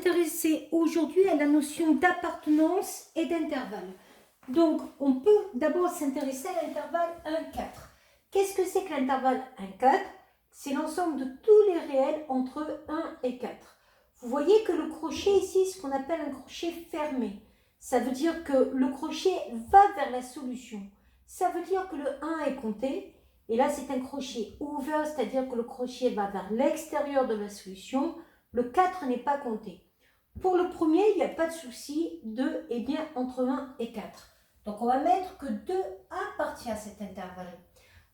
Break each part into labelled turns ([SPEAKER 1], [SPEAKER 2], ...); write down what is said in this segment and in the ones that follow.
[SPEAKER 1] s'intéresser aujourd'hui à la notion d'appartenance et d'intervalle. Donc, on peut d'abord s'intéresser à l'intervalle 1,4. Qu'est-ce que c'est que l'intervalle 1,4? C'est l'ensemble de tous les réels entre 1 et 4. Vous voyez que le crochet ici, ce qu'on appelle un crochet fermé. Ça veut dire que le crochet va vers la solution. Ça veut dire que le 1 est compté. Et là, c'est un crochet ouvert, c'est-à-dire que le crochet va vers l'extérieur de la solution. Le 4 n'est pas compté. Pour le premier, il n'y a pas de souci. 2 est bien entre 1 et 4. Donc, on va mettre que 2 appartient à cet intervalle.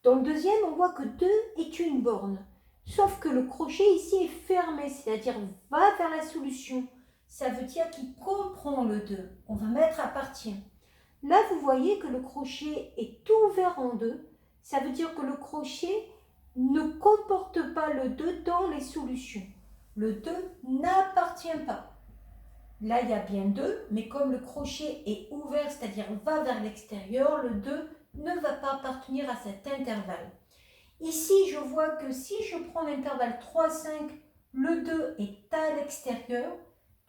[SPEAKER 1] Dans le deuxième, on voit que 2 est une borne. Sauf que le crochet ici est fermé, c'est-à-dire va vers la solution. Ça veut dire qu'il comprend le 2. On va mettre appartient. Là, vous voyez que le crochet est ouvert en 2. Ça veut dire que le crochet ne comporte pas le 2 dans les solutions. Le 2 n'appartient pas. Là, il y a bien 2, mais comme le crochet est ouvert, c'est-à-dire va vers l'extérieur, le 2 ne va pas appartenir à cet intervalle. Ici, je vois que si je prends l'intervalle 3, 5, le 2 est à l'extérieur.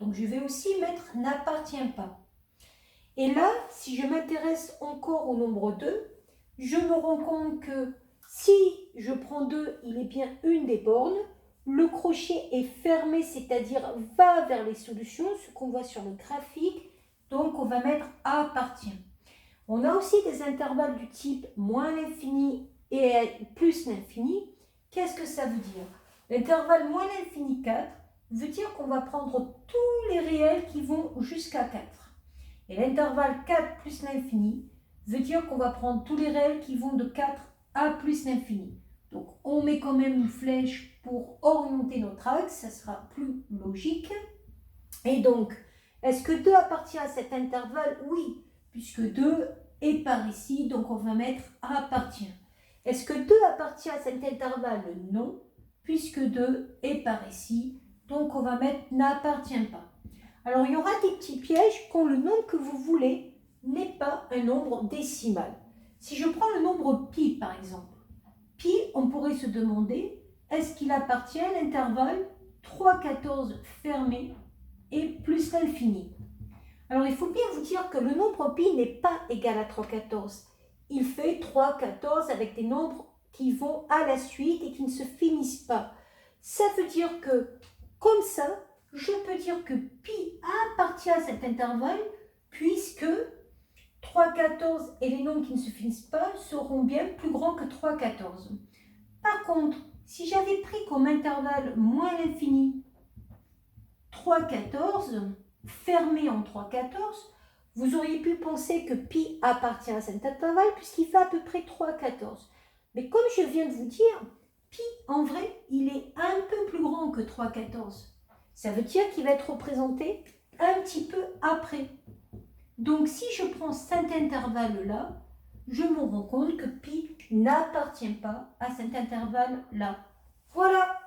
[SPEAKER 1] Donc, je vais aussi mettre n'appartient pas. Et là, si je m'intéresse encore au nombre 2, je me rends compte que si je prends 2, il est bien une des bornes. Le crochet est fermé, c'est-à-dire va vers les solutions, ce qu'on voit sur le graphique. Donc, on va mettre appartient. On a aussi des intervalles du type moins l'infini et plus l'infini. Qu'est-ce que ça veut dire? L'intervalle moins l'infini 4 veut dire qu'on va prendre tous les réels qui vont jusqu'à 4. Et l'intervalle 4 plus l'infini veut dire qu'on va prendre tous les réels qui vont de 4 à plus l'infini. Donc, on met quand même une flèche pour orienter notre axe, ça sera plus logique. Et donc, est-ce que 2 appartient à cet intervalle? Oui, puisque 2 est par ici, donc on va mettre appartient. Est-ce que 2 appartient à cet intervalle? Non, puisque 2 est par ici, donc on va mettre n'appartient pas. Alors, il y aura des petits pièges quand le nombre que vous voulez n'est pas un nombre décimal. Si je prends le nombre pi, par exemple, pi, on pourrait se demander, est-ce qu'il appartient à l'intervalle 3,14 fermé et plus l'infini? Alors, il faut bien vous dire que le nombre pi n'est pas égal à 3,14. Il fait 3,14 avec des nombres qui vont à la suite et qui ne se finissent pas. Ça veut dire que, comme ça, je peux dire que pi appartient à cet intervalle puisque 3,14 et les nombres qui ne se finissent pas seront bien plus grands que 3,14. Par contre, si j'avais pris comme intervalle moins l'infini 3,14, fermé en 3,14, vous auriez pu penser que pi appartient à cet intervalle puisqu'il fait à peu près 3,14. Mais comme je viens de vous dire, pi en vrai, il est un peu plus grand que 3,14. Ça veut dire qu'il va être représenté un petit peu après. Donc si je prends cet intervalle-là, je me rends compte que pi n'appartient pas à cet intervalle-là. Voilà.